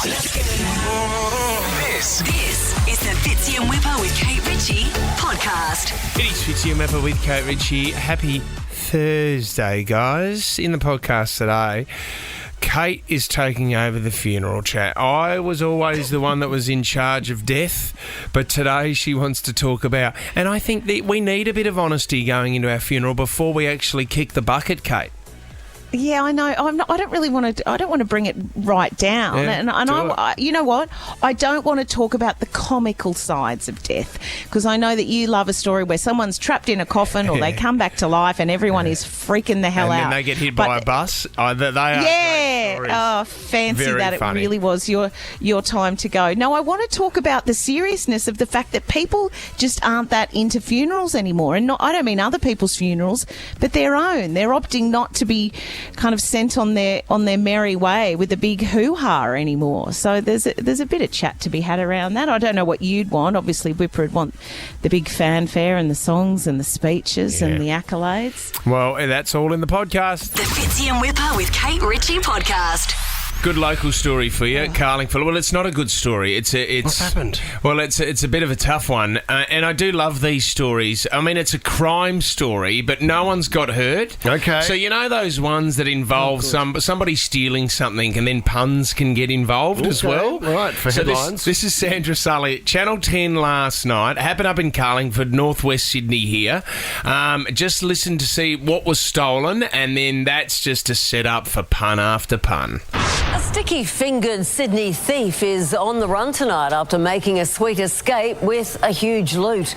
This is the Fitzy and Whipper with Kate Ritchie podcast. It is Fitzy and Whipper with Kate Ritchie. Happy Thursday, guys. In the podcast today, Kate is taking over the funeral chat. I was always the one that was in charge of death, but today she wants to talk about, and I think that we need a bit of honesty going into our funeral before we actually kick the bucket, Kate. Yeah, I know. I don't really want to. I don't want to bring it right down. Yeah, and I, you know what? I don't want to talk about the comical sides of death because I know that you love a story where someone's trapped in a coffin or they come back to life and everyone is freaking the hell out. And then they get hit by a bus. They are great stories. Oh, fancy Very that. funny. It really was your time to go. No, I want to talk about the seriousness of the fact that people just aren't that into funerals anymore. And I don't mean other people's funerals, but their own. They're opting not to be kind of sent on their merry way with a big hoo-ha anymore. So there's a bit of chat to be had around that. I don't know what you'd want. Obviously, Whipper would want the big fanfare and the songs and the speeches and the accolades. Well, that's all in the podcast. The Fitzy and Whipper with Kate Ritchie podcast. Good local story for you, Carlingford. Well, it's not a good story. It's What's happened? Well, it's a bit of a tough one, and I do love these stories. I mean, it's a crime story, but no one's got hurt. Okay. So you know those ones that involve somebody stealing something, and then puns can get involved as well. Right, for headlines. This is Sandra Sully, Channel 10 last night. Happened up in Carlingford, northwest Sydney here. Just listen to see what was stolen, and then that's just a setup for pun after pun. A sticky-fingered Sydney thief is on the run tonight after making a sweet escape with a huge loot.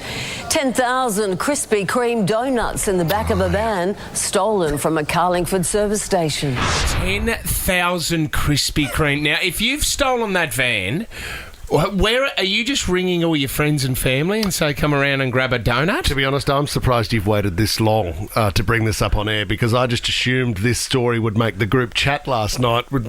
10,000 Krispy Kreme donuts in the back of a van stolen from a Carlingford service station. 10,000 Krispy Kreme. Now, if you've stolen that van, where are you just ringing all your friends and family and say, come around and grab a donut? To be honest, I'm surprised you've waited this long to bring this up on air because I just assumed this story would make the group chat last night with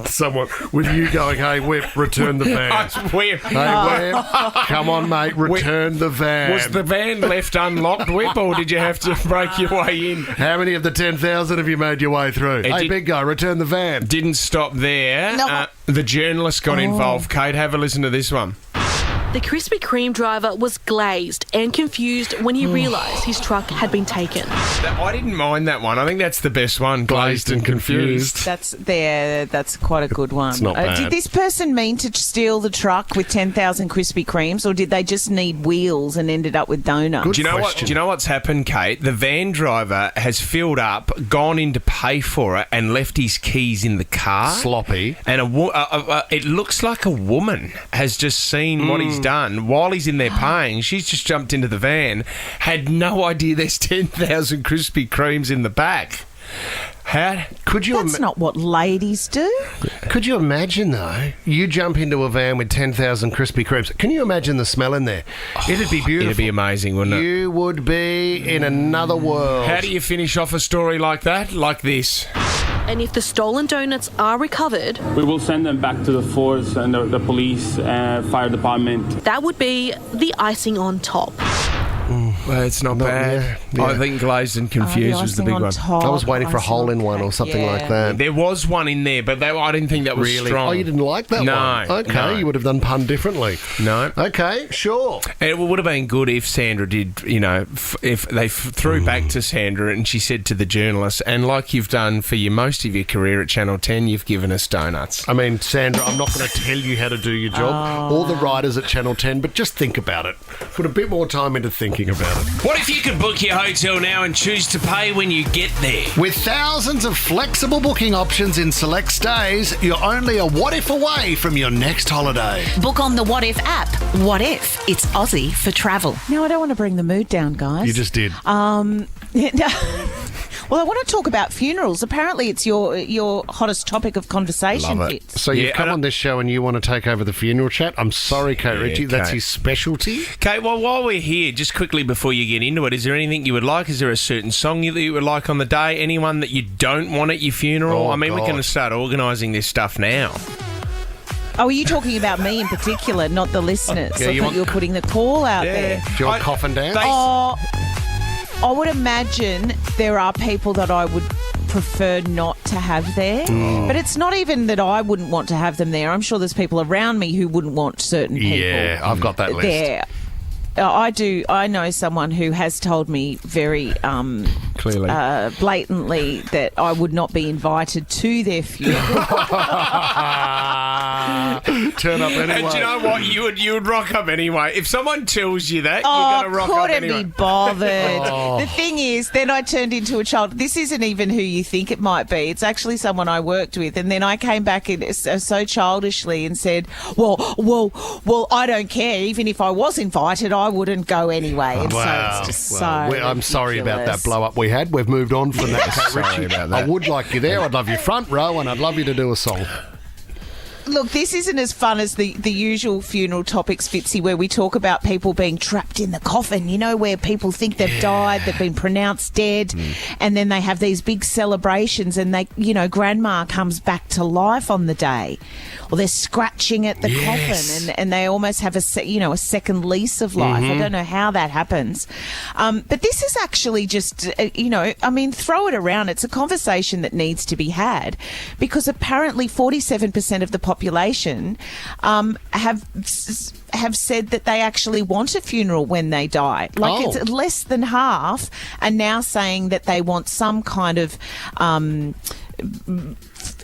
you going, hey, Whip, return the van. Whip. Hey, Whip, come on, mate, return the van. Was the van left unlocked, Whip, or did you have to break your way in? How many of the 10,000 have you made your way through? Big guy, return the van. Didn't stop there. No. The journalist got involved. Kate, have a listen to this one. The Krispy Kreme driver was glazed and confused when he realised his truck had been taken. I didn't mind that one. I think that's the best one. Glazed and confused. That's quite a good one. It's not bad. Did this person mean to steal the truck with 10,000 Krispy Kremes, or did they just need wheels and ended up with donuts? Good Do you know question. what? Do you know what's happened, Kate? The van driver has filled up, gone in to pay for it, and left his keys in the car. Sloppy. And it looks like a woman has just seen what he's done while he's in there paying. She's just jumped into the van, had no idea there's 10,000 Krispy Kremes in the back. That's not what ladies do. Could you imagine, though, you jump into a van with 10,000 Krispy Kremes. Can you imagine the smell in there? It'd be beautiful. It'd be amazing, wouldn't it? You would be in another world. How do you finish off a story like that? Like this. And if the stolen donuts are recovered, We will send them back to the force and the police, fire department. that would be the icing on top. Well, it's not bad. yeah. I think glazed and confused was the big one. I was waiting for a hole in one or something like that. There was one in there, but I didn't think that was Really? strong. Oh, you didn't like that No, one? Okay, no. you would have done pun differently. No. Okay, sure. It would have been good if Sandra did, if they threw back to Sandra and she said to the journalist, and like you've done for most of your career at Channel 10, you've given us donuts. I mean, Sandra, I'm not going to tell you how to do your job, or the writers at Channel 10, but just think about it. Put a bit more time into thinking about it. What if you could book your hotel now and choose to pay when you get there? With thousands of flexible booking options in select stays, you're only a what if away from your next holiday. Book on the What If app. What if it's Aussie for travel? No, I don't want to bring the mood down, guys. You just did. Well, I want to talk about funerals. Apparently, it's your hottest topic of conversation. Love it. Fitz. So you've come on this show and you want to take over the funeral chat? I'm sorry, Kate Ritchie. That's Kate. his specialty. Kate, well, while we're here, just quickly before you get into it, is there anything you would like? Is there a certain song that you would like on the day? Anyone that you don't want at your funeral? Oh, I mean, we're God. going to start organising this stuff now. Oh, are you talking about me in particular, not the listeners? Yeah, I you thought want- you were putting the call out there. Do you want coffin dance? Oh, I would imagine there are people that I would prefer not to have there. But it's not even that I wouldn't want to have them there. I'm sure there's people around me who wouldn't want certain people Yeah, I've got that list. there. I do. I know someone who has told me very Clearly. blatantly that I would not be invited to their funeral. Turn up anyway. And do you know what? You would rock up anyway. If someone tells you that, Oh, you're going to rock up couldn't anyway. be bothered. The thing is, then I turned into a child. This isn't even who you think it might be. It's actually someone I worked with. And then I came back so childishly and said, well, I don't care. Even if I was invited, I wouldn't go anyway. And so it's just I'm sorry about that blow up we had. We've moved on from that. Sorry about that. I would like you there. I'd love you front row, and I'd love you to do a song. Look, this isn't as fun as the usual funeral topics, Fitzy, where we talk about people being trapped in the coffin, you know, where people think they've died, they've been pronounced dead, and then they have these big celebrations and they, you know, grandma comes back to life on the day. Or they're scratching at the coffin and they almost have a second lease of life. I don't know how that happens. But this is actually just, throw it around. It's a conversation that needs to be had because apparently 47% of the population have said that they actually want a funeral when they die. It's less than half are now saying that they want some kind of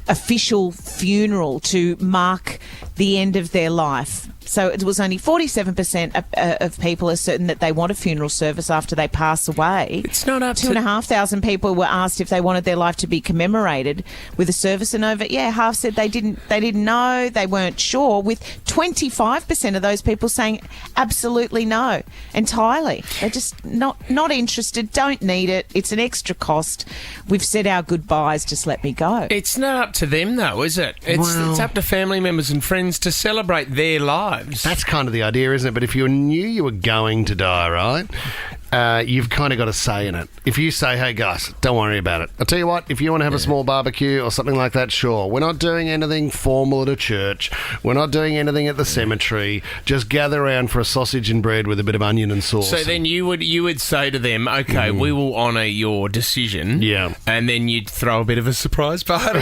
official funeral to mark the end of their life. So it was only 47% of people are certain that they want a funeral service after they pass away. It's not up to... 2,500 people were asked if they wanted their life to be commemorated with a service, and half said they didn't know, they weren't sure, with 25% of those people saying absolutely no, entirely. They're just not interested, don't need it, it's an extra cost. We've said our goodbyes, just let me go. It's not up to them, though, is it? It's up to family members and friends to celebrate their lives. That's kind of the idea, isn't it? But if you knew you were going to die, right, you've kind of got a say in it. If you say, hey, guys, don't worry about it. I'll tell you what, if you want to have a small barbecue or something like that, sure. We're not doing anything formal at a church. We're not doing anything at the cemetery. Just gather around for a sausage and bread with a bit of onion and sauce. So then you would say to them, okay, we will honour your decision. Yeah. And then you'd throw a bit of a surprise party.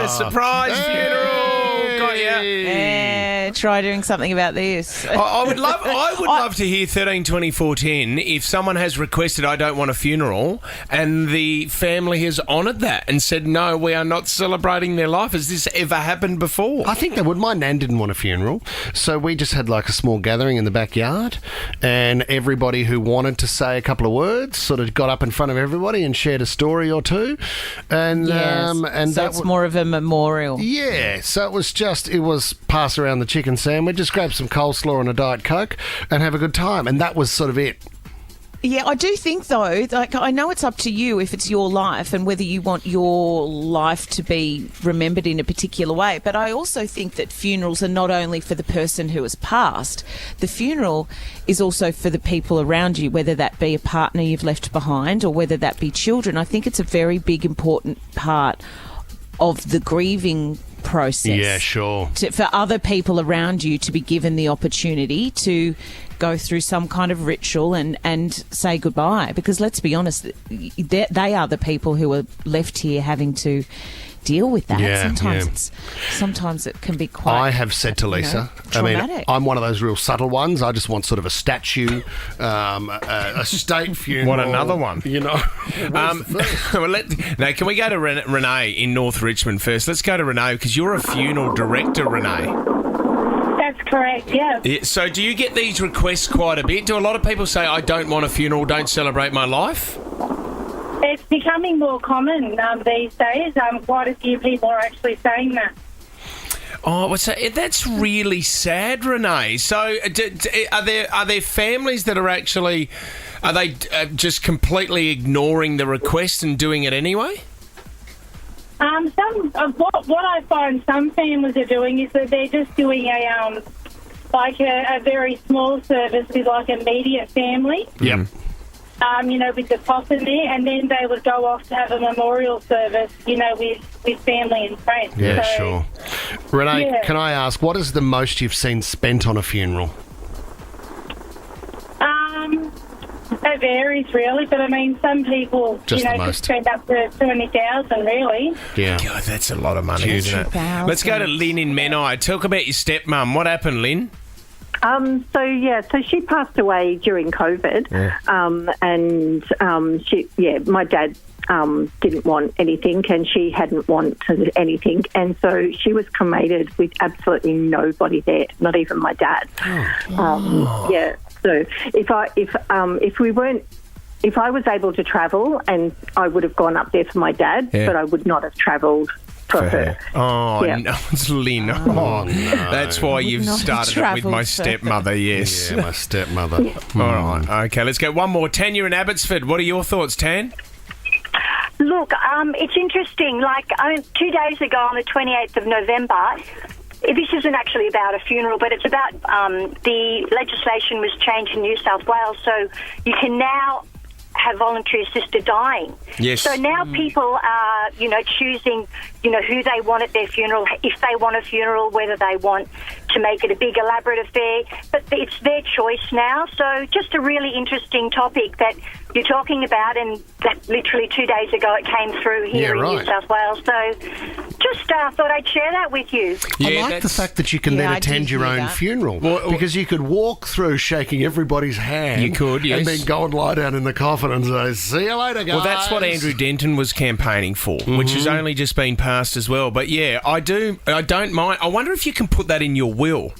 Surprise funeral! Got ya. Try doing something about this. I would love to hear 13 24 10 if someone has requested I don't want a funeral and the family has honoured that and said no, we are not celebrating their life. Has this ever happened before? I think they would. My nan didn't want a funeral, so we just had like a small gathering in the backyard, and everybody who wanted to say a couple of words sort of got up in front of everybody and shared a story or two, and so it's more of a memorial. Yeah, so it was pass around the chicken sandwich, just grab some coleslaw and a Diet Coke and have a good time, and that was sort of it. Yeah, I do think, though, I know it's up to you if it's your life and whether you want your life to be remembered in a particular way, but I also think that funerals are not only for the person who has passed. The funeral is also for the people around you, whether that be a partner you've left behind or whether that be children. I think it's a very big, important part of the grieving process. Yeah, sure. For other people around you to be given the opportunity to go through some kind of ritual and say goodbye, because let's be honest, they are the people who are left here having to deal with that. Sometimes it can be quite. I have said to Lisa, traumatic. I'm one of those real subtle ones. I just want sort of a statue, a state funeral. Want another one? You know. Now, can we go to Renee in North Richmond first? Let's go to Renee because you're a funeral director, Renee. That's correct, yeah. So do you get these requests quite a bit? Do a lot of people say, I don't want a funeral, don't celebrate my life? It's becoming more common these days. Quite a few people are actually saying that. Oh, that's really sad, Renee. So are there families that are actually... Are they just completely ignoring the request and doing it anyway? What I find some families are doing is that they're just doing a very small service with like immediate family. Yep. With the coffin there, and then they would go off to have a memorial service, with family and friends. Yeah, sure. Renee, can I ask, what is the most you've seen spent on a funeral? That varies, really, but I mean, some people, Just the just most. spend up to 20,000, really. Yeah. God, that's a lot of money, Huge. isn't it? Let's go to Lynn in Menai. Talk about your stepmum. What happened, Lynn? So she passed away during COVID, my dad didn't want anything, and she hadn't wanted anything, and so she was cremated with absolutely nobody there, not even my dad. So if I was able to travel, and I would have gone up there for my dad, but I would not have travelled for her. Oh, Yeah. no, it's Lynn. Oh, no. That's why you've not started it with my stepmother, yes. Yeah, my stepmother. All right. Okay, let's go one more. Tanya in Abbotsford. What are your thoughts, Tan? Look, it's interesting. 2 days ago on the 28th of November, this isn't actually about a funeral, but it's about the legislation was changed in New South Wales, so you can now have voluntary assisted dying. Yes. So now people are, choosing, who they want at their funeral, if they want a funeral, whether they want to make it a big elaborate affair, but it's their choice now. So just a really interesting topic that you're talking about, and that literally 2 days ago it came through here in New South Wales. So just thought I'd share that with you. I like the fact that you can then attend your own funeral, because you could walk through shaking everybody's hand. You could, yes. And then go and lie down in the coffin and say, see you later, guys. Well, that's what Andrew Denton was campaigning for, which has only just been passed as well. But yeah, I don't mind. I wonder if you can put that in your will.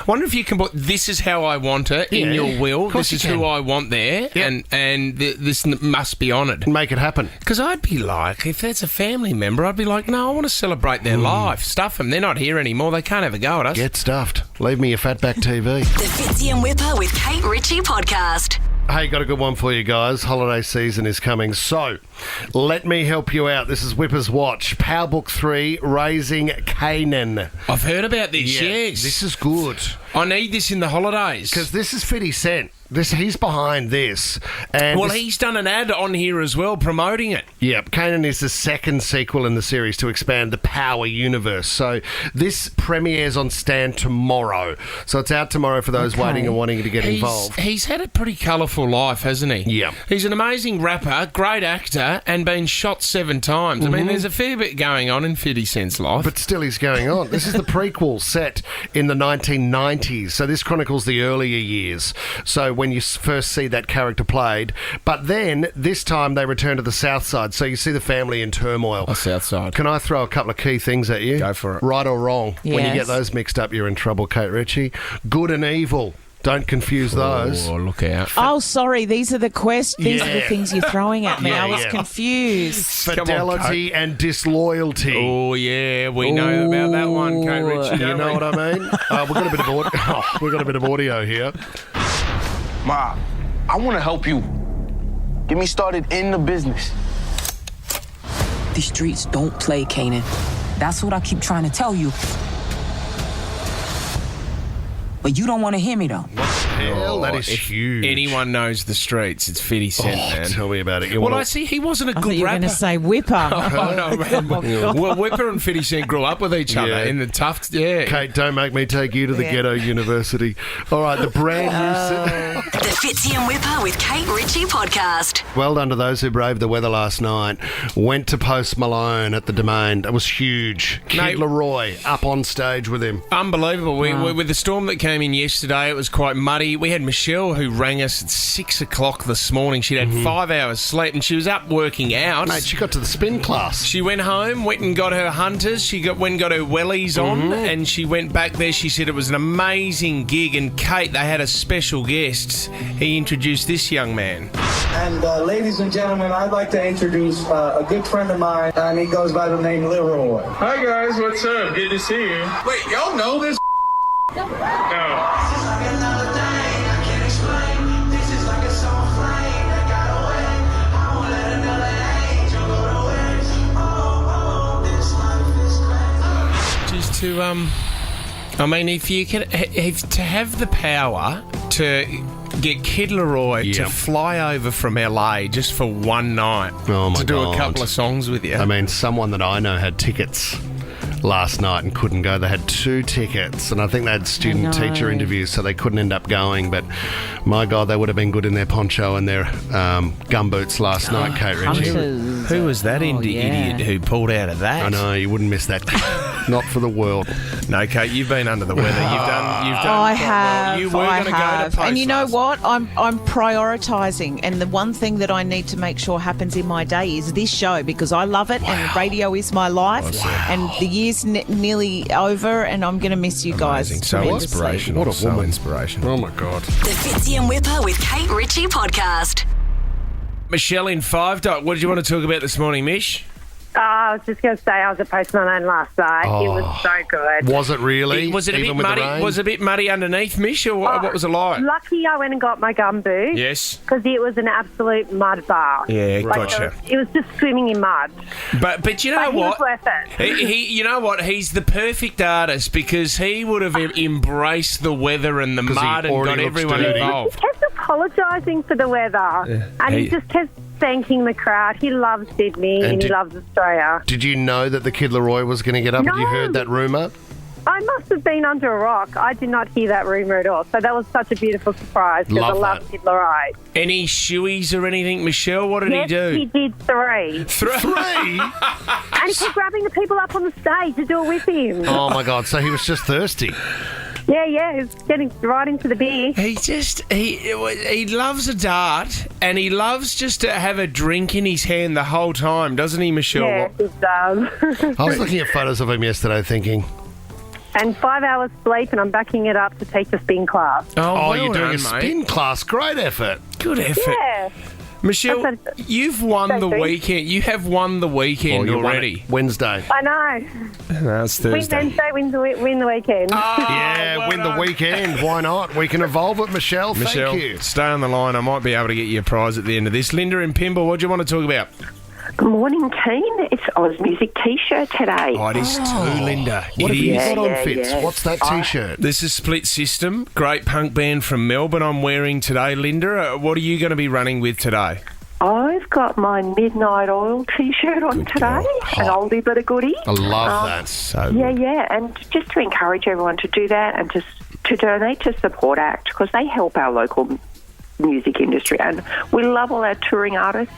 I wonder if you can put, this is how I want it in your will. This is who I want there, and this must be honoured. Make it happen. Because I'd be like, if that's a family member, I'd be like, no, I want to celebrate their life. Stuff them. They're not here anymore. They can't have a go at us. Get stuffed. Leave me your fatback TV. The Fitzy and Whipper with Kate Ritchie podcast. Hey, got a good one for you guys. Holiday season is coming. So, let me help you out. This is Whipper's Watch. Powerbook 3, Raising Canaan. I've heard about this, yes. This is good. I need this in the holidays. Because this is 50 Cent. He's behind this. And he's done an ad on here as well promoting it. Yep. Canaan is the second sequel in the series to expand the Power universe. So this premieres on Stan tomorrow. So it's out tomorrow for those waiting and wanting to get involved. He's had a pretty colourful life, hasn't he? Yeah. He's an amazing rapper, great actor, and been shot 7 times. I mean, there's a fair bit going on in 50 Cent's life. But still he's going on. This is the prequel set in the 1990s. So this chronicles the earlier years. So when you first see that character played. But then, this time, they return to the South Side. So you see the family in turmoil. The South Side. Can I throw a couple of key things at you? Go for it. Right or wrong? Yes. When you get those mixed up, you're in trouble, Kate Ritchie. Good and evil. Don't confuse those. Oh, look out. Oh, sorry. These are the These are the things you're throwing at me. Yeah, I was confused. Fidelity and disloyalty. Oh, yeah. We know about that one, Kate Ritchie. You know what I mean? We've got a bit of audio here. Ma, I want to help you. Get me started in the business. The streets don't play, Kanan. That's what I keep trying to tell you. But you don't want to hear me, though. Hell, that is huge. Anyone knows the streets, it's 50 Cent, man. Tell me about it. I see he wasn't a I good thought you were rapper. going to say Whipper. Oh, no, man. Well, Whipper and 50 Cent grew up with each other in the tough... Yeah. Kate, don't make me take you to the ghetto university. All right, the brand new... The Fitzy and Whipper with Kate Ritchie podcast. Well done to those who braved the weather last night. Went to Post Malone at the Domain. It was huge. Kid Leroy up on stage with him. Unbelievable. With the storm that came in yesterday, it was quite muddy. We had Michelle who rang us at 6 o'clock this morning. She'd had 5 hours sleep and she was up working out. Mate, she got to the spin class. She went home, went and got her hunters. She went and got her wellies on and she went back there. She said it was an amazing gig. And Kate, they had a special guest. He introduced this young man. And ladies and gentlemen, I'd like to introduce a good friend of mine, and he goes by the name Leroy. Hi guys, what's up? Good to see you. Wait, y'all know this? No. Just to, I mean, if you can, to have the power to get Kid Leroy to fly over from LA just for one night to do a couple of songs with you. I mean, someone that I know had tickets last night and couldn't go. They had 2 tickets, and I think they had student-teacher interviews, so they couldn't end up going. But, my God, they would have been good in their poncho and their gumboots last night, Kate Ritchie. Who was that idiot who pulled out of that? I know, you wouldn't miss that. Not for the world. No, Kate, you've been under the weather. You've done I have. Well. You were going to go to post. And you know what? I'm prioritising, and the one thing that I need to make sure happens in my day is this show, because I love it and radio is my life. And the year's nearly over, and I'm going to miss you guys. So inspirational. What a woman. So inspirational. Oh my God. The Fitzy and Whipper with Kate Ritchie podcast. Michelle in 5 Dot. What did you want to talk about this morning, Mish? I was just going to say I was at Post Malone last night. It was so good. Was it really? Was it a Even bit with the muddy? rain? Was it a bit muddy underneath, Mish, or what was it like? Lucky I went and got my gum boot. Yes. Because it was an absolute mud bath. Yeah, gotcha. It was just swimming in mud. But you know But what? He was worth it. You know what? He's the perfect artist because he would have embraced the weather and the mud and got everyone involved. He kept apologising for the weather. And he just kept thanking the crowd. He loves Sydney and he loves Australia. Did you know that the Kid Laroi was going to get up? No. Had you heard that rumour? I must have been under a rock. I did not hear that rumour at all. So that was such a beautiful surprise because I love Kid Laroi. Any shoeies or anything, Michelle? What did he do? He did 3. 3? And he kept grabbing the people up on the stage to do it with him. Oh, my God. So he was just thirsty. Yeah, he's getting right into the beer. He loves a dart and he loves just to have a drink in his hand the whole time, doesn't he, Michelle? Yeah, he does. I was looking at photos of him yesterday thinking... And 5 hours sleep, and I'm backing it up to teach a spin class. Oh, you're doing a spin class. Great effort. Good effort. Yeah. Michelle, you've won the weekend. You have won the weekend already. Wednesday. I know. No, it's Thursday. Win the weekend. Win the weekend. Why not? We can evolve it, Michelle. Michelle, Thank you. stay on the line. I might be able to get you a prize at the end of this. Linda in Pymble, what do you want to talk about? Good morning, team. It's Oz Music T-shirt today. Oh, it is too, Linda. What have you got on, Fitz? yeah. What's that T-shirt? This is Split System, great punk band from Melbourne I'm wearing today, Linda. What are you going to be running with today? I've got my Midnight Oil T-shirt on today. An oldie but a goodie. I love that. So Yeah. And just to encourage everyone to do that and to donate to Support Act because they help our local music industry. And we love all our touring artists.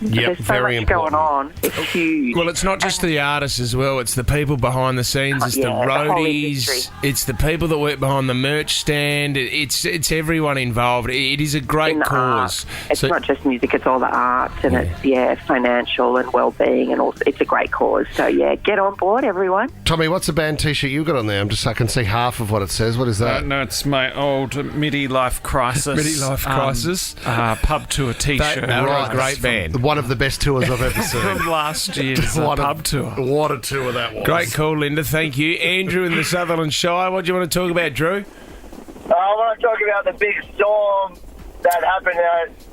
There's so very much important. going on. It's huge. Well, it's not just the artists as well. It's the people behind the scenes. It's the the whole roadies. industry. It's the people that work behind the merch stand. It's everyone involved. It is a great In the cause. art. It's not just music, it's all the arts and it's financial and well-being and also it's a great cause. So, get on board, everyone. Tommy, what's the band T-shirt you got on there? I can see half of what it says. What is that? No, it's my old Midi-Life Crisis. Midi-Life Crisis. Pub tour T-shirt. They were a great band. One of the best tours I've ever seen. From last year's pub tour. What a tour that was. Great call, Linda. Thank you. Andrew in the Sutherland Shire. What do you want to talk about, Drew? I want to talk about the big storm that happened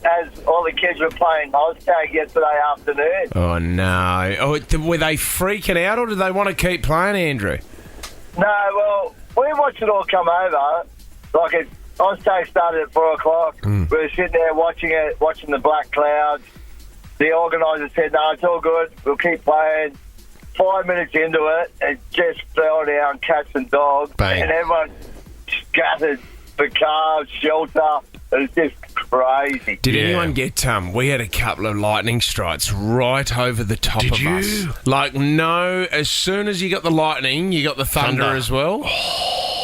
as all the kids were playing Oztag yesterday afternoon. Oh, no. Were they freaking out or did they want to keep playing, Andrew? No, well, we watched it all come over. Oztag started at 4 o'clock. We were sitting there watching it, watching the black clouds. The organiser said, no, it's all good. We'll keep playing. 5 minutes into it, it just fell down, cats and dogs. Bang. And everyone scattered for cars, shelter. It was just crazy. Did anyone get... we had a couple of lightning strikes right over the top of us. As soon as you got the lightning, you got the thunder as well.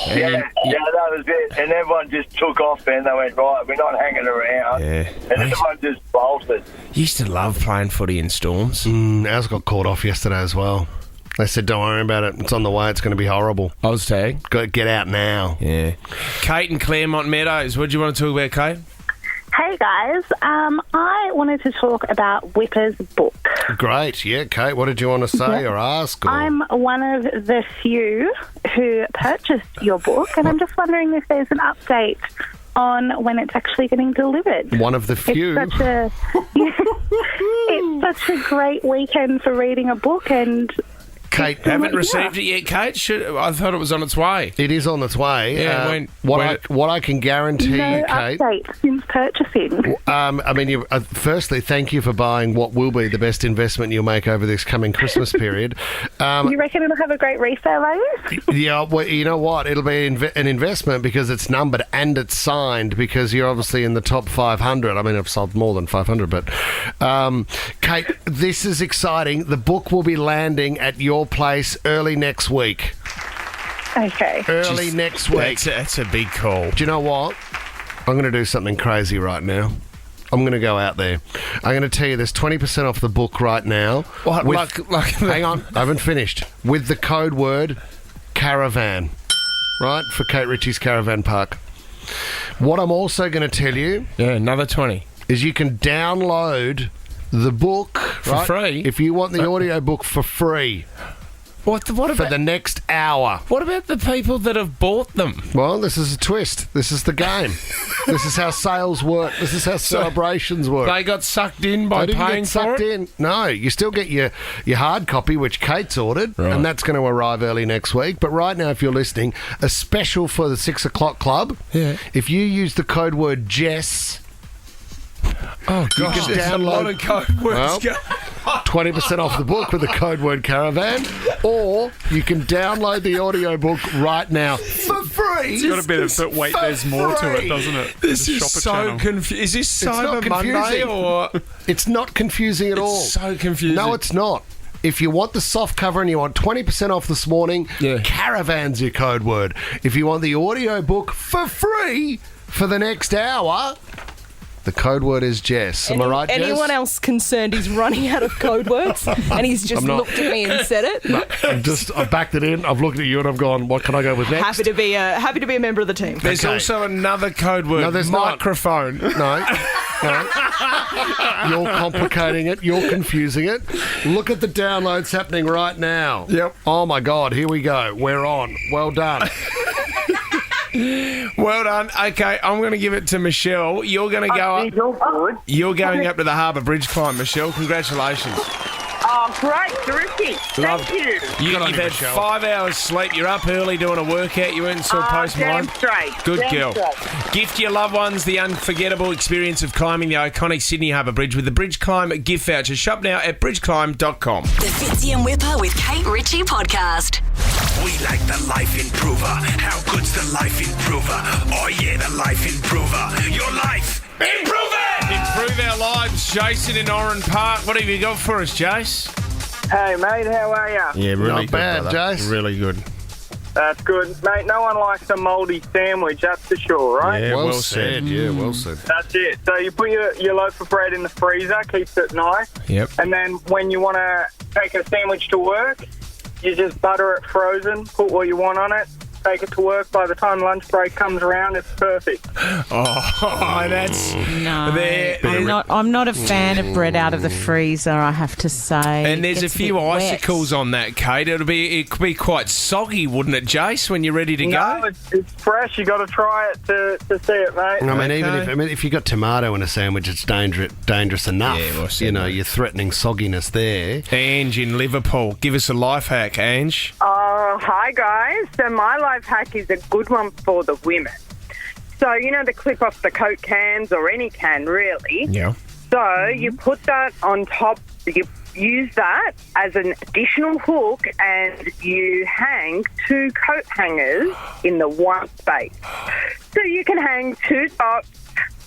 Yeah, that was it. And everyone just took off and they went, right, we're not hanging around. Yeah. And everyone just bolted. Used to love playing footy in storms. Ours got called off yesterday as well. They said, don't worry about it. It's on the way. It's going to be horrible. Oztag? Get out now. Yeah. Kate in Claremont Meadows. What do you want to talk about, Kate? Hey guys, I wanted to talk about Whipper's book. Great, yeah, Kate. What did you want to say or ask? Or... I'm one of the few who purchased your book, and I'm just wondering if there's an update on when it's actually getting delivered. One of the few. It's such a great weekend for reading a book, and Kate, haven't received it yet, Kate? I thought it was on its way. It is on its way. Yeah, what I can guarantee you, Kate. Update since purchasing. I mean, firstly, thank you for buying what will be the best investment you'll make over this coming Christmas period. You reckon it'll have a great resale value? Yeah, well, you know what? It'll be an investment because it's numbered and it's signed because you're obviously in the top 500. I mean, I've sold more than 500, but Kate, this is exciting. The book will be landing at your place early next week. Okay. Early next week. That's a big call. Do you know what? I'm going to do something crazy right now. I'm going to go out there. I'm going to tell you there's 20% off the book right now. What? Hang on, I haven't finished. With the code word caravan, right? For Kate Ritchie's Caravan Park. What I'm also going to tell you... Yeah, another 20. ...is you can download the book... For free? If you want the audio book for free. What about... For the next hour. What about the people that have bought them? Well, this is a twist. This is the game. This is how sales work. This is how celebrations work. They got sucked in by paying for it? No, you still get your hard copy, which Kate's ordered, and that's going to arrive early next week. But right now, if you're listening, a special for the 6 o'clock club. Yeah. If you use the code word Jess... Oh, gosh, there's a lot of code words. 20% off the book with the code word caravan, or you can download the audio book right now for free. It's got a bit of, but wait, there's more to it, doesn't it? This is so confusing. Is this Cyber Monday or... It's not confusing at all. It's so confusing. No, it's not. If you want the soft cover and you want 20% off this morning, caravan's your code word. If you want the audio book for free for the next hour... The code word is Jess. Am I right, Jess? Anyone else concerned he's running out of code words and he's just looked at me and said it? No, I've backed it in. I've looked at you and I've gone, what can I go with next? Happy to be a member of the team. There's also another code word. No, there's microphone. No. You're complicating it. You're confusing it. Look at the downloads happening right now. Yep. Oh, my God. Here we go. We're on. Well done. Well done. Okay, I'm going to give it to Michelle. You're going to go up. You're going up to the Harbour Bridge climb, Michelle. Congratulations. Oh, great. Terrific. Thank you. You've had 5 hours sleep. You're up early doing a workout. You weren't sore post-mortem. Damn straight. Good Damn girl. straight. Gift your loved ones the unforgettable experience of climbing the iconic Sydney Harbour Bridge with the Bridge Climb gift voucher. Shop now at bridgeclimb.com. The Fitzy and Whipper with Kate Ritchie podcast. We like the Life Improver. How good's the Life Improver? Oh yeah, the Life Improver. Your life. Improve it! Improve our lives. Jason in Oran Park. What have you got for us, Jace? Hey, mate, how are you? Yeah, really Not good, bad, brother. Jace. Really good. That's good. Mate, no one likes a mouldy sandwich, that's for sure, right? Yeah, well said. Yeah, well said. That's it. So you put your loaf of bread in the freezer, keeps it nice. Yep. And then when you want to take a sandwich to work, you just butter it frozen, put what you want on it, take it to work. By the time lunch break comes around, it's perfect. Oh, that's... No, I'm not a fan of bread out of the freezer, I have to say. And there's a few icicles on that, Kate. It could be quite soggy, wouldn't it, Jace, when you're ready to go? No, it's fresh. You got to try it to see it, mate. I mean, if you got tomato in a sandwich, it's dangerous enough. Yeah, well, you're threatening sogginess there. Ange in Liverpool, give us a life hack, Ange. Oh, hi guys. So my life hack is a good one for the women. So, the clip off the Coke cans or any can, really. Yeah. So you put that on top, you use that as an additional hook and you hang 2 coat hangers in the one space. So you can hang 2 tops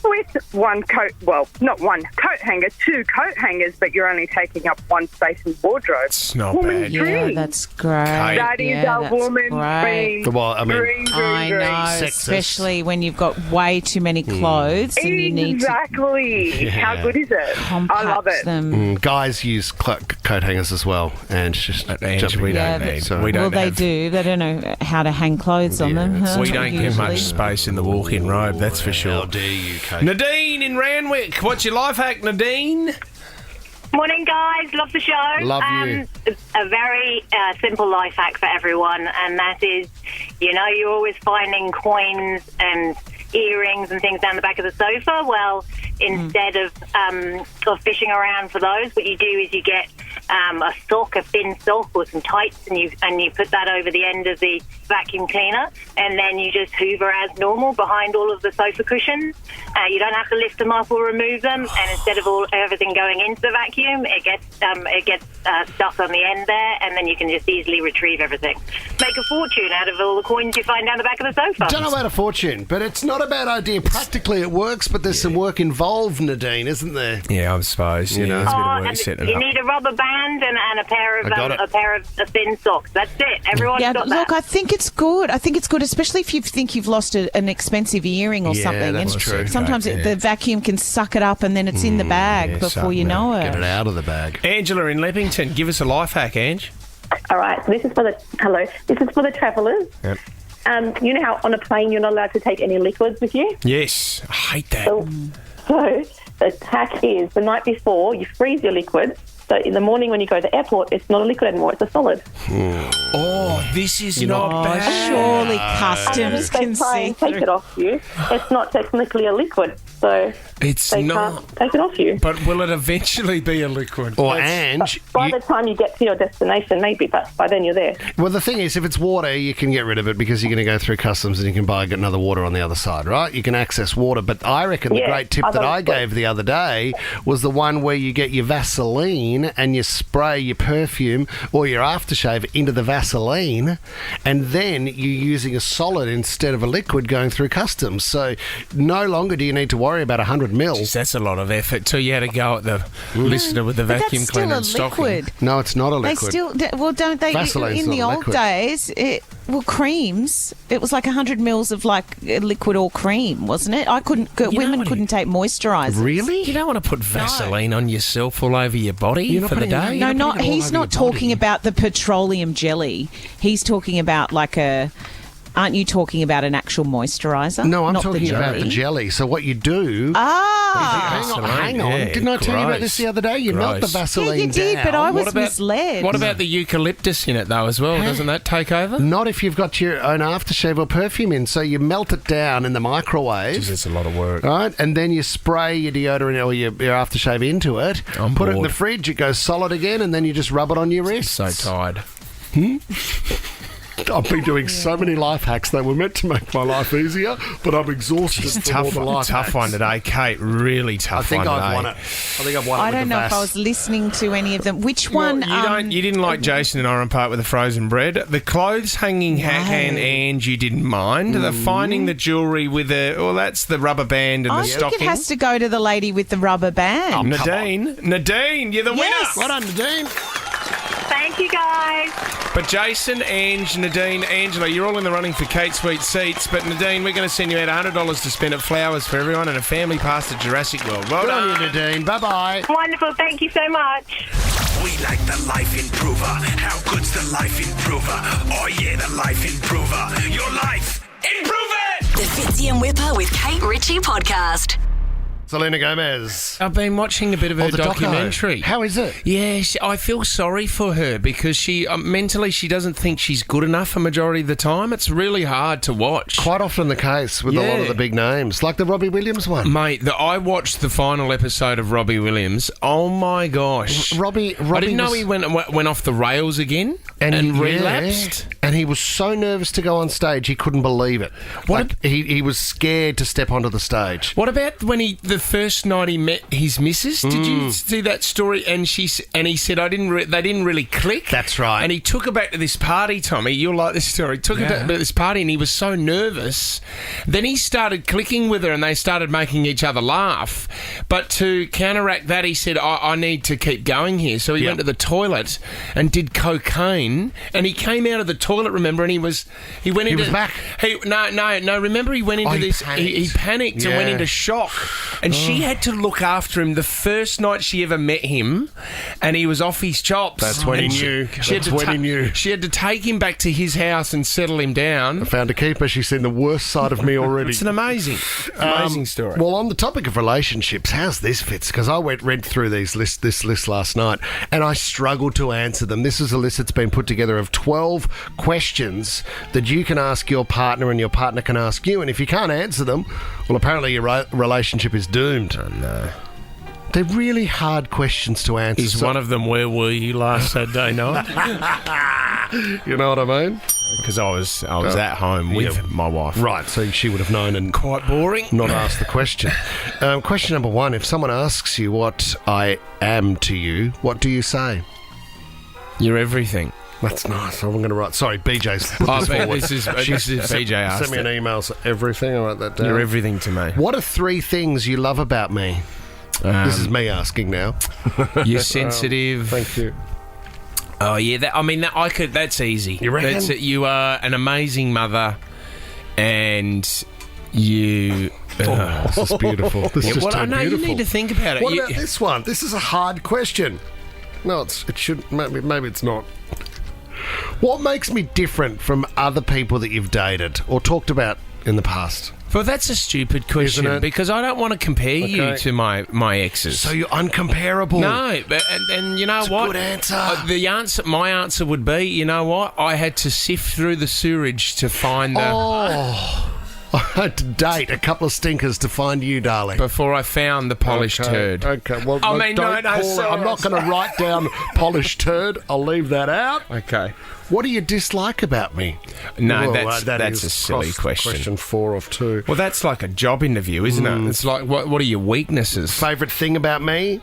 with one coat, well, not one coat hanger, 2 coat hangers, but you're only taking up one space in the wardrobe. It's not Woman bad. dream. Yeah, that's great. That is a woman dream. Well, I mean, Dream. I know, Sexist. especially when you've got way too many clothes and you need to Exactly. How good is it? I love it. them. Guys use coat hangers as well, and just Ange, we don't need. Sorry. We don't Well, they have- do. They don't know how to hang clothes on them. Huh? We don't get much space in the walk-in robe, that's for sure. How dare you, Kate? Nadine in Randwick, what's your life hack, Nadine? Morning, guys. Love the show. Love you. A very simple life hack for everyone, and that is, you're always finding coins and earrings and things down the back of the sofa. Well, instead of fishing around for those, what you do is you get a sock, a thin sock, or some tights, and you put that over the end of the vacuum cleaner, and then you just hoover as normal behind all of the sofa cushions. You don't have to lift them up or remove them, and instead of everything going into the vacuum, it gets stuck on the end there, and then you can just easily retrieve everything. Make a fortune out of all the coins you find down the back of the sofa. Don't know about a fortune, but it's not a bad idea. Practically it works, but there's some work involved, Nadine, isn't there? Yeah, I suppose. You know, it's a bit of work setting it you up. need a rubber band and a pair of thin socks. That's it. Everyone's got that. Look, I think it's good. I think it's good, especially if you think you've lost an expensive earring or something. That's true. Sometimes the vacuum can suck it up and then it's in the bag before you know it. Get it out of the bag. Angela in Leppington, give us a life hack, Ange. All right, so this is for the travellers. Yep. You know how on a plane you're not allowed to take any liquids with you? Yes, I hate that. So the hack is the night before you freeze your liquid. So in the morning when you go to the airport, it's not a liquid anymore, it's a solid. Oh, this is not bad. Surely customs they can try see and take it off you. It's not technically a liquid, so it's they not. can't take it off you. But will it eventually be a liquid? Or Ange, by the time you get to your destination, maybe, but by then you're there. Well, the thing is, if it's water, you can get rid of it because you're going to go through customs and you can get another water on the other side, right? You can access water. But I reckon the great tip that I gave the other day was the one where you get your Vaseline and you spray your perfume or your aftershave into the Vaseline, and then you're using a solid instead of a liquid going through customs. So no longer do you need to worry about 100 mils. Jeez, that's a lot of effort. So you had to go at the listener with the vacuum cleaner and stocking. Liquid. No, it's not a liquid. Don't they? Vaseline's in the not a old liquid. days, creams. It was like 100 mils of like liquid or cream, wasn't it? Women couldn't take moisturisers. Really? You don't want to put Vaseline on yourself all over your body for the day. No, he's not talking about the petroleum jelly. He's talking about like a. Aren't you talking about an actual moisturiser? No, I'm not talking about the jelly. So what you do... Hang on. Didn't I tell you about this the other day? You melt the Vaseline you did, down. but I was misled. What about the eucalyptus in it, though, as well? Doesn't that take over? Not if you've got your own aftershave or perfume in. So you melt it down in the microwave. Jeez, it's a lot of work. Right? And then you spray your deodorant or your aftershave into it. Put it in the fridge. It goes solid again, and then you just rub it on your wrists. So tired. I've been doing so many life hacks that were meant to make my life easier, but I'm exhausted. It's from all the life tough hacks. one today, Kate. Really tough one today. I think I've won it. I don't know if I was listening to any of them. Which one? You didn't like Jason and Oran Park with the frozen bread. The clothes hanging hack and you didn't mind. The finding the jewellery with that's the rubber band and the stocking. I think it has to go to the lady with the rubber band. Nadine, you're the winner. Well done, Nadine. Thank you, guys. But Jason, Ange, Nadine, Angela, you're all in the running for Kate Sweet Seats. But Nadine, we're going to send you out $100 to spend at Flowers for everyone and a family pass to Jurassic World. Well done, you, Nadine. Bye-bye. Wonderful. Thank you so much. We like the Life Improver. How good's the Life Improver? Oh yeah, the Life Improver. Your life, improve it! The Fitzy and Whipper with Kate Ritchie podcast. Selena Gomez. I've been watching a bit of her the documentary. Doco. How is it? Yeah, I feel sorry for her because she mentally she doesn't think she's good enough a majority of the time. It's really hard to watch. Quite often the case with a lot of the big names, like the Robbie Williams one. Mate, I watched the final episode of Robbie Williams. Oh my gosh, Robbie I didn't know he went off the rails again and relapsed. And he was so nervous to go on stage, he couldn't believe it. He was scared to step onto the stage. What about when the first night he met his missus? Did you see that story? And he said they didn't really click. That's right. And he took her back to this party, Tommy. You'll like this story. He took her back to this party, and he was so nervous. Then he started clicking with her, and they started making each other laugh. But to counteract that, he said, "I need to keep going here." So he went to the toilet and did cocaine. And he came out of the toilet, remember? And he was back. No. Remember, he went into this. He panicked and went into shock. And she had to look after him the first night she ever met him, and he was off his chops. That's when he knew. She had to take him back to his house and settle him down. I found a keeper. She's seen the worst side of me already. It's an amazing story. Well, on the topic of relationships, how's this, Fitz? Because I read through this list last night, and I struggled to answer them. This is a list that's been put together of 12 questions that you can ask your partner and your partner can ask you, and if you can't answer them, well, apparently your relationship is doomed. Oh, no. They're really hard questions to answer. Is one of them where were you last Saturday night? You know what I mean? Because I was at home with my wife. Right, so she would have known and quite boring. Not asked the question. Question number 1: if someone asks you what I am to you, what do you say? You're everything. That's nice. I'm going to write. Sorry, BJ's put this forward. This is BJ asked. Send me an email. So everything. I'll write that down. You're everything to me. What are 3 things you love about me? This is me asking now. You're sensitive. Thank you. Oh yeah, that's easy. You reckon? You are an amazing mother, and you. This is beautiful. This is just too beautiful. You need to think about it. What about this one? This is a hard question. No, it should. Maybe it's not. What makes me different from other people that you've dated or talked about in the past? Well, that's a stupid question because I don't want to compare you to my exes. So you're uncomparable. No, but and you know that's what? A good answer. My answer would be, you know what? I had to sift through the sewerage to find the. Oh. I had to date a couple of stinkers to find you, darling. Before I found the polished turd. Okay, well, I mean, I'm not going to write down polished turd. I'll leave that out. Okay. What do you dislike about me? No, that's a silly question. Question 4 of 2. Well, that's like a job interview, isn't it? It's like, what are your weaknesses? Favourite thing about me?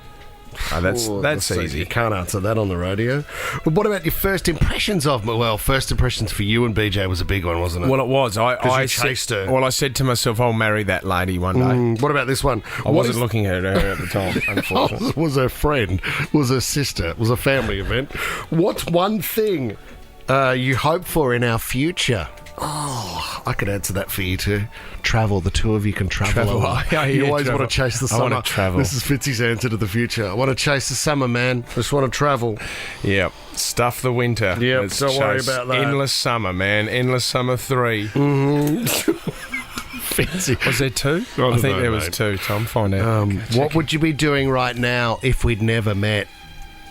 Oh, that's easy. You can't answer that on the radio. But what about your first impressions of me? Well, first impressions for you and BJ was a big one, wasn't it? Well, it was. I chased her. Well, I said to myself, I'll marry that lady one day. What about this one? I wasn't looking at her at the time, unfortunately. It was her friend. It was her sister. It was a family event. What's one thing you hope for in our future? Oh, I could answer that for you too. Travel. The two of you can travel. You always want to chase the summer. I want to travel. This is Fitzy's answer to the future. I want to chase the summer, man. Just want to travel. Yep. Stuff the winter. Yep. Don't worry about that. Endless summer, man. Endless summer 3. Fitzy. Was there 2? I think there was 2, Tom. Find out. What would you be doing right now if we'd never met?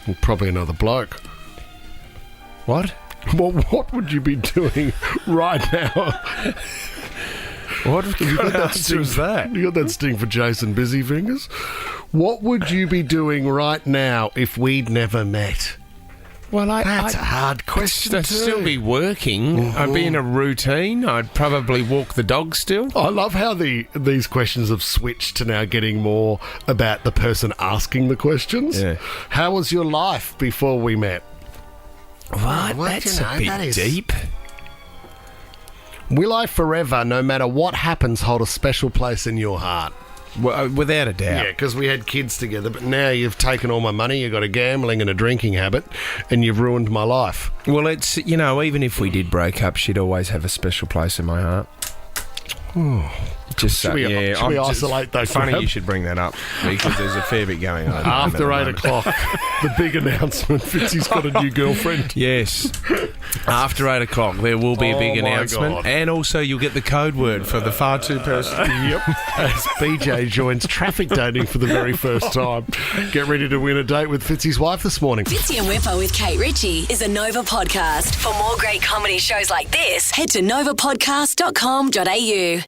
Well, probably another bloke. What? Well, what would you be doing right now? What kind of answer is that? You got that sting for Jason Busy Fingers? What would you be doing right now if we'd never met? Well, that's a hard question. I'd still be working. I'd be in a routine. I'd probably walk the dog still. I love how these questions have switched to now getting more about the person asking the questions. Yeah. How was your life before we met? What? That's a bit deep. Will I forever, no matter what happens, hold a special place in your heart? Well, without a doubt. Yeah, because we had kids together, but now you've taken all my money, you've got a gambling and a drinking habit, and you've ruined my life. Well, it's, even if we did break up, she'd always have a special place in my heart. Should we isolate those? Funny you should bring that up because there's a fair bit going on. After 8 o'clock, the big announcement: Fitzy's got a new girlfriend. Yes. After 8 o'clock, there will be a big announcement, God. And also you'll get the code word for the far too person. Yep. As BJ joins traffic dating for the very first time. Get ready to win a date with Fitzy's wife this morning. Fitzy and Whipper with Kate Ritchie is a Nova podcast. For more great comedy shows like this, head to novapodcast.com.au.